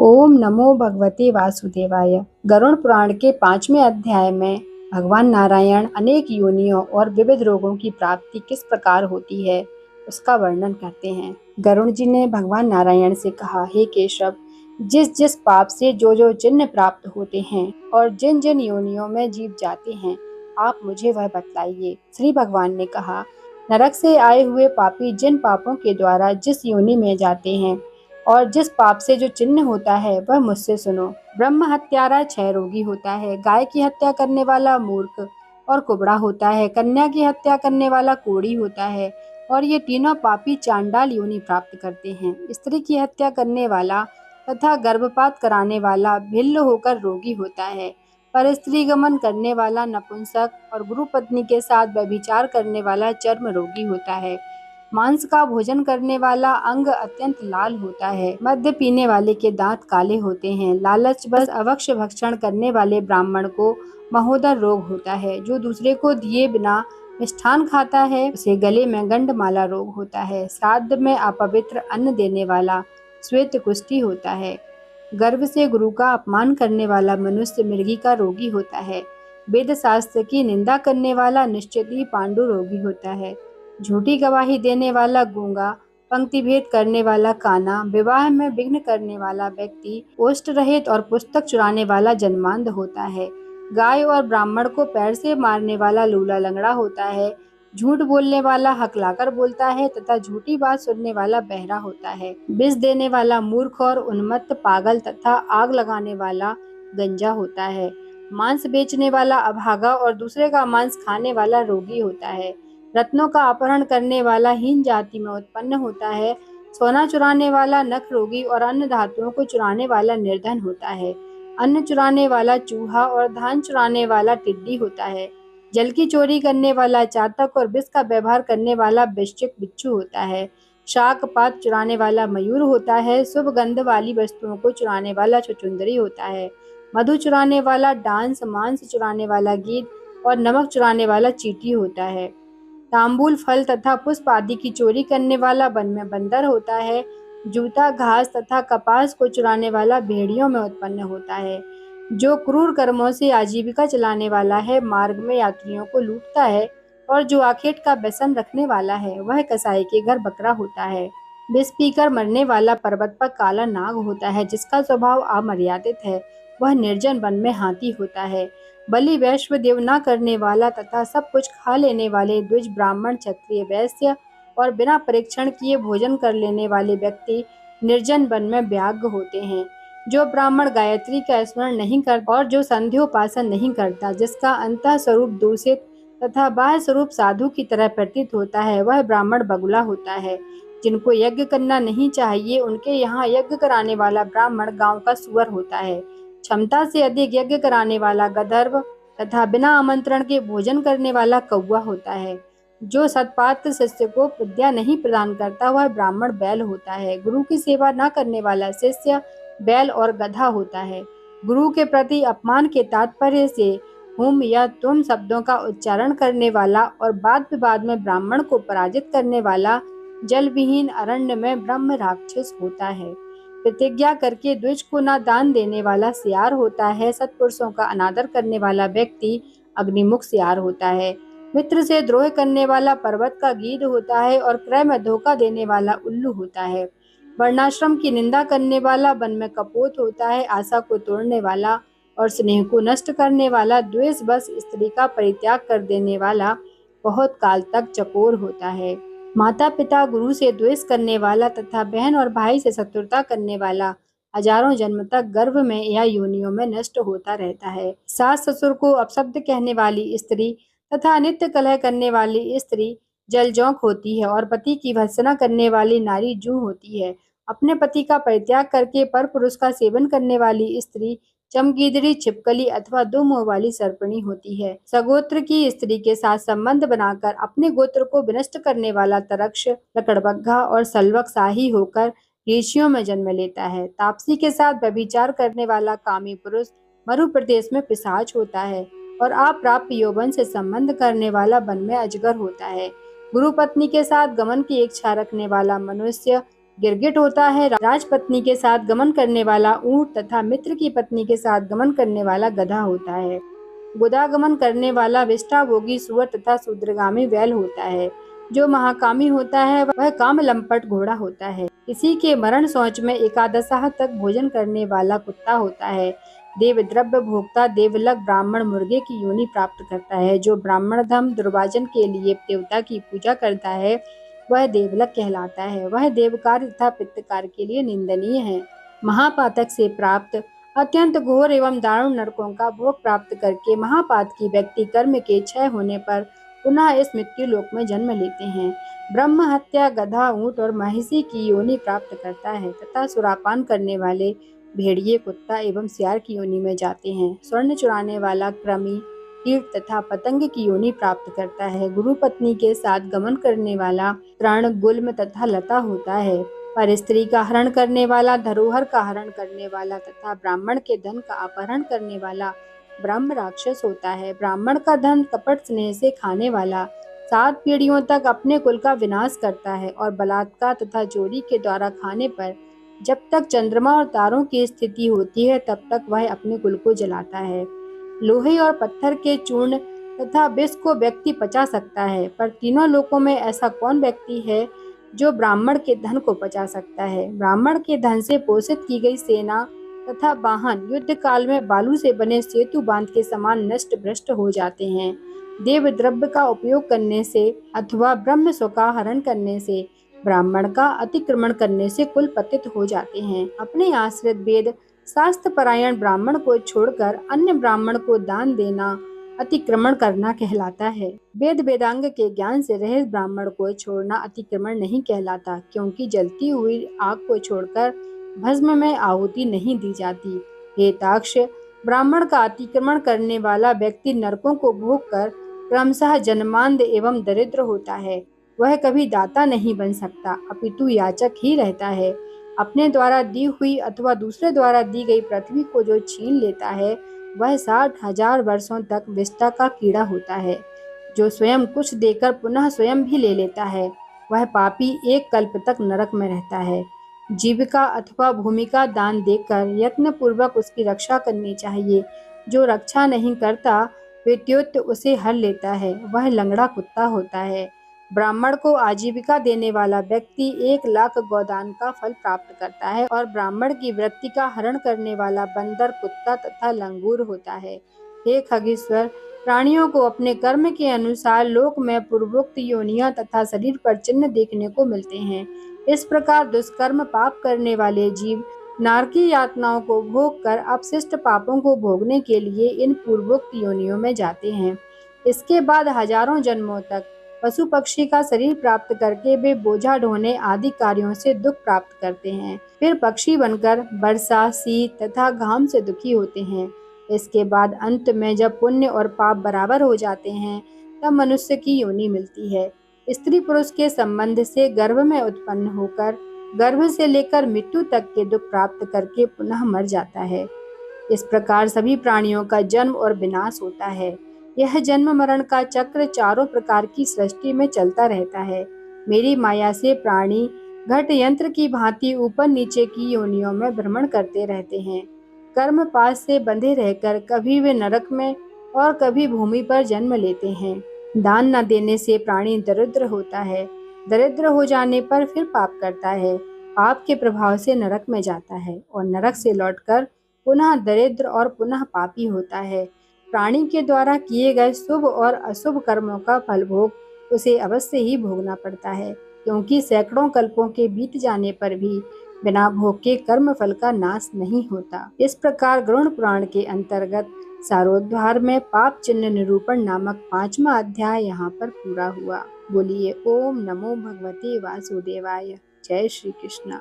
ओम नमो भगवते वासुदेवाय। गरुड़ पुराण के 5वें अध्याय में भगवान नारायण अनेक योनियों और विविध रोगों की प्राप्ति किस प्रकार होती है उसका वर्णन करते हैं। गरुड़ जी ने भगवान नारायण से कहा, हे केशव, जिस जिस पाप से जो जो चिन्ह प्राप्त होते हैं और जिन जिन योनियों में जीव जाते हैं, आप मुझे वह बतलाइए। श्री भगवान ने कहा, नरक से आए हुए पापी जिन पापों के द्वारा जिस योनि में जाते हैं और जिस पाप से जो चिन्ह होता है वह मुझसे सुनो। ब्रह्म हत्यारा क्षय रोगी होता है, गाय की हत्या करने वाला मूर्ख और कुबड़ा होता है, कन्या की हत्या करने वाला कोढ़ी होता है, और ये तीनों पापी चांडाल योनि प्राप्त करते हैं। स्त्री की हत्या करने वाला तथा गर्भपात कराने वाला भिल्ल होकर रोगी होता है, पर स्त्री गमन करने वाला नपुंसक और गुरु पत्नी के साथ व्यभिचार करने वाला चर्म रोगी होता है। मांस का भोजन करने वाला अंग अत्यंत लाल होता है, मद्य पीने वाले के दांत काले होते हैं, लालच बस अवक्ष भक्षण करने वाले ब्राह्मण को महोदर रोग होता है, जो दूसरे को दिए बिना मिष्ठान खाता है उसे गले में गंडमाला रोग होता है, श्राद्ध में अपवित्र अन्न देने वाला श्वेत कुष्ठी होता है, गर्भ से गुरु का अपमान करने वाला मनुष्य मृगी का रोगी होता है, वेद शास्त्र की निंदा करने वाला निश्चित ही पांडु रोगी होता है, झूठी गवाही देने वाला गूंगा, पंक्ति भेद करने वाला काना, विवाह में विघ्न करने वाला व्यक्ति, ओष्ठ रहित और पुस्तक चुराने वाला जन्मांध होता है, गाय और ब्राह्मण को पैर से मारने वाला लूला लंगड़ा होता है, झूठ बोलने वाला हकलाकर बोलता है तथा झूठी बात सुनने वाला बहरा होता है, विष देने वाला मूर्ख और उन्मत्त पागल तथा आग लगाने वाला गंजा होता है, मांस बेचने वाला अभागा और दूसरे का मांस खाने वाला रोगी होता है, रत्नों का अपहरण करने वाला हीन जाति में उत्पन्न होता है, सोना चुराने वाला नख रोगी और अन्य धातुओं को चुराने वाला निर्धन होता है, अन्न चुराने वाला चूहा और धान चुराने वाला टिड्डी होता है, जल की चोरी करने वाला चातक और विष का व्यवहार करने वाला वृश्चिक बिच्छू होता है, शाक पात चुराने वाला मयूर होता है, शुभ गंध वाली वस्तुओं को चुराने वाला छुछुंदरी होता है, मधु चुराने वाला डांस, मांस चुराने वाला गीद और नमक चुराने वाला चींटी होता है, तांबूल फल तथा पुष्प आदि की चोरी करने वाला वन में बंदर होता है, जूता घास तथा कपास को चुराने वाला भेड़ियों में उत्पन्न होता है, जो क्रूर कर्मों से आजीविका चलाने वाला है, मार्ग में यात्रियों को लूटता है, और जो आखेट का व्यसन रखने वाला है वह कसाई के घर बकरा होता है, विष पीकर मरने वाला पर्वत पर काला नाग होता है, जिसका स्वभाव अमर्यादित है, वह निर्जन वन में हाथी होता है, बलि वैश्व देव न करने वाला तथा सब कुछ खा लेने वाले द्विज ब्राह्मण क्षत्रिय वैश्य और बिना परीक्षण किए भोजन कर लेने वाले व्यक्ति निर्जन वन में व्याघ्र होते हैं, जो ब्राह्मण गायत्री का स्मरण नहीं करता और जो संध्योपासन नहीं करता, जिसका अंतः स्वरूप दूषित तथा बाह्य स्वरूप साधु की तरह प्रतीत होता है, वह ब्राह्मण बगुला होता है, जिनको यज्ञ करना नहीं चाहिए उनके यहाँ यज्ञ कराने वाला ब्राह्मण गांव का सुअर होता है, क्षमता से अधिक यज्ञ कराने वाला गंधर्व तथा बिना आमंत्रण के भोजन करने वाला कौवा होता है, जो सत्पात्र शिष्य को विद्या नहीं प्रदान करता वह ब्राह्मण बैल होता है, गुरु की सेवा न करने वाला शिष्य बैल और गधा होता है, गुरु के प्रति अपमान के तात्पर्य से हुम या तुम शब्दों का उच्चारण करने वाला और वाद विवाद में ब्राह्मण को पराजित करने वाला जल विहीन अरण्य में ब्रह्म राक्षस होता है, प्रतिज्ञा करके द्विज को न दान देने वाला सियार होता है, सत्पुरुषों का अनादर करने वाला व्यक्ति अग्निमुख सियार होता है, मित्र से द्रोह करने वाला पर्वत का गीध होता है और क्रय में धोखा देने वाला उल्लू होता है, वर्णाश्रम की निंदा करने वाला वन में कपोत होता है, आशा को तोड़ने वाला और स्नेह को नष्ट करने वाला द्वेष बस स्त्री का परित्याग कर देने वाला बहुत काल तक चकोर होता है, माता पिता गुरु से द्वेष करने वाला तथा बहन और भाई से शत्रुता करने वाला हजारों जन्म तक गर्भ में या योनियों में नष्ट होता रहता है, सास ससुर को अपशब्द कहने वाली स्त्री तथा नित्य कलह करने वाली स्त्री जलजौंक होती है और पति की भर्त्सना करने वाली नारी जूह होती है, अपने पति का परित्याग करके पर पुरुष का सेवन करने वाली स्त्री चमगीदड़ी, छिपकली अथवा दो मुंह वाली सर्पणी होती है, सगोत्र की स्त्री के साथ संबंध बनाकर अपने गोत्र को विनष्ट करने वाला तरक्ष, लकड़बग्घा और सल्वक शाही होकर ऋषियों में जन्म लेता है, तापसी के साथ व्यभिचार करने वाला कामी पुरुष मरु प्रदेश में पिशाच होता है और अप्राप्य यौवन से संबंध करने वाला वन में अजगर होता है, गुरु पत्नी के साथ गमन की इच्छा रखने वाला मनुष्य गिरगिट होता है राजपत्नी के साथ गमन करने वाला ऊंट तथा मित्र की पत्नी के साथ गमन करने वाला गधा होता है। गुदागमन करने वाला विष्टाभोगी सुअर तथा शूद्रगामी बैल होता है। जो महाकामी होता है वह काम लंपट घोड़ा होता है। किसी के मरण शौच में एकादशाह तक भोजन करने वाला कुत्ता होता है। देवद्रव्य भोक्ता देवलक ब्राह्मण मुर्गे की योनि प्राप्त करता है। जो ब्राह्मण धर्म दुर्वाजन के लिए देवता की पूजा करता है वह देवलक कहलाता है। वह देवकार तथा पित्तकार के लिए निंदनीय है। महापातक से प्राप्त अत्यंत घोर एवं दारुण नरकों का भोग प्राप्त करके महापातकी व्यक्ति कर्म के क्षय होने पर पुनः इस मृत्यु लोक में जन्म लेते हैं। ब्रह्म हत्या गधा ऊंट और महिषी की योनि प्राप्त करता है तथा सुरापान करने वाले भेड़िए कुत्ता एवं सियार की योनि में जाते हैं। स्वर्ण चुराने वाला कृमि कीट तथा पतंग की योनि प्राप्त करता है। गुरु पत्नी के साथ गमन करने वाला तृण गुल्म तथा लता होता है। पर स्त्री का हरण करने वाला धरोहर का हरण करने वाला तथा ब्राह्मण के धन का अपहरण करने वाला ब्रह्म राक्षस होता है। ब्राह्मण का धन कपट स्नेह से खाने वाला 7 पीढ़ियों तक अपने कुल का विनाश करता है और बलात्कार तथा चोरी के द्वारा खाने पर जब तक चंद्रमा और तारों की स्थिति होती है तब तक वह अपने कुल को जलाता है। लोहे और पत्थर के चूर्ण तथा विष को व्यक्ति पचा सकता है, पर तीनों लोकों में ऐसा कौन व्यक्ति है जो ब्राह्मण के धन को पचा सकता है। ब्राह्मण के धन से पोषित की गई सेना तथा वाहन युद्ध काल में बालू से बने सेतु बांध के समान नष्ट भ्रष्ट हो जाते हैं। देव द्रव्य का उपयोग करने से अथवा ब्रह्म स्व का हरण करने से ब्राह्मण का अतिक्रमण करने से कुल पतित हो जाते हैं। अपने आश्रित वेद शास्त्र परायण ब्राह्मण को छोड़कर अन्य ब्राह्मण को दान देना अतिक्रमण करना कहलाता है। वेद वेदांग के ज्ञान से रहित ब्राह्मण को छोड़ना अतिक्रमण नहीं कहलाता, क्योंकि जलती हुई आग को छोड़कर भस्म में आहुति नहीं दी जाती। हे ताक्ष, ब्राह्मण का अतिक्रमण करने वाला व्यक्ति नरकों को भोग कर क्रमशः जन्मांध एवं दरिद्र होता है। वह कभी दाता नहीं बन सकता, अपितु याचक ही रहता है। अपने द्वारा दी हुई अथवा दूसरे द्वारा दी गई पृथ्वी को जो छीन लेता है वह 60,000 वर्षों तक विष्टा का कीड़ा होता है। जो स्वयं कुछ देकर पुनः स्वयं भी ले लेता है वह पापी एक कल्प तक नरक में रहता है। जीविका अथवा भूमिका दान देकर यत्न पूर्वक उसकी रक्षा करनी चाहिए। जो रक्षा नहीं करता विद्युत उसे हर लेता है, वह लंगड़ा कुत्ता होता है। ब्राह्मण को आजीविका देने वाला व्यक्ति 1,00,000 गोदान का फल प्राप्त करता है और ब्राह्मण की वृत्ति का हरण करने वाला बंदर कुत्ता तथा लंगूर होता है। हे खगेश्वर, प्राणियों को अपने कर्म के अनुसार लोक में पूर्वोक्त योनियां तथा शरीर पर चिन्ह देखने को मिलते हैं। इस प्रकार दुष्कर्म पाप करने वाले जीव नारकी यातनाओं को भोग कर अपशिष्ट पापों को भोगने के लिए इन पूर्वोक्त योनियों में जाते हैं। इसके बाद हजारों जन्मों तक पशु पक्षी का शरीर प्राप्त करके वे बोझा ढोने आदि कार्यों से दुख प्राप्त करते हैं। फिर पक्षी बनकर वर्षा, शीत तथा घाम से दुखी होते हैं। इसके बाद अंत में जब पुण्य और पाप बराबर हो जाते हैं तब मनुष्य की योनि मिलती है। स्त्री पुरुष के संबंध से गर्भ में उत्पन्न होकर गर्भ से लेकर मृत्यु तक के दुख प्राप्त करके पुनः मर जाता है। इस प्रकार सभी प्राणियों का जन्म और विनाश होता है। यह जन्म मरण का चक्र चारों प्रकार की सृष्टि में चलता रहता है। मेरी माया से प्राणी घट यंत्र की भांति ऊपर नीचे की योनियों में भ्रमण करते रहते हैं। कर्म पास से बंधे रहकर कभी वे नरक में और कभी भूमि पर जन्म लेते हैं। दान न देने से प्राणी दरिद्र होता है। दरिद्र हो जाने पर फिर पाप करता है। पाप के प्रभाव से नरक में जाता है और नरक से लौटकर पुनः दरिद्र और पुनः पापी होता है। प्राणी के द्वारा किए गए शुभ और अशुभ कर्मों का फल भोग उसे अवश्य ही भोगना पड़ता है, क्योंकि सैकड़ों कल्पों के बीत जाने पर भी बिना भोग के कर्म फल का नाश नहीं होता। इस प्रकार गरुड़ पुराण के अंतर्गत सारोद्धार में पाप चिन्ह निरूपण नामक 5वां अध्याय यहाँ पर पूरा हुआ। बोलिए ओम नमो भगवते वासुदेवाय। जय श्री कृष्ण।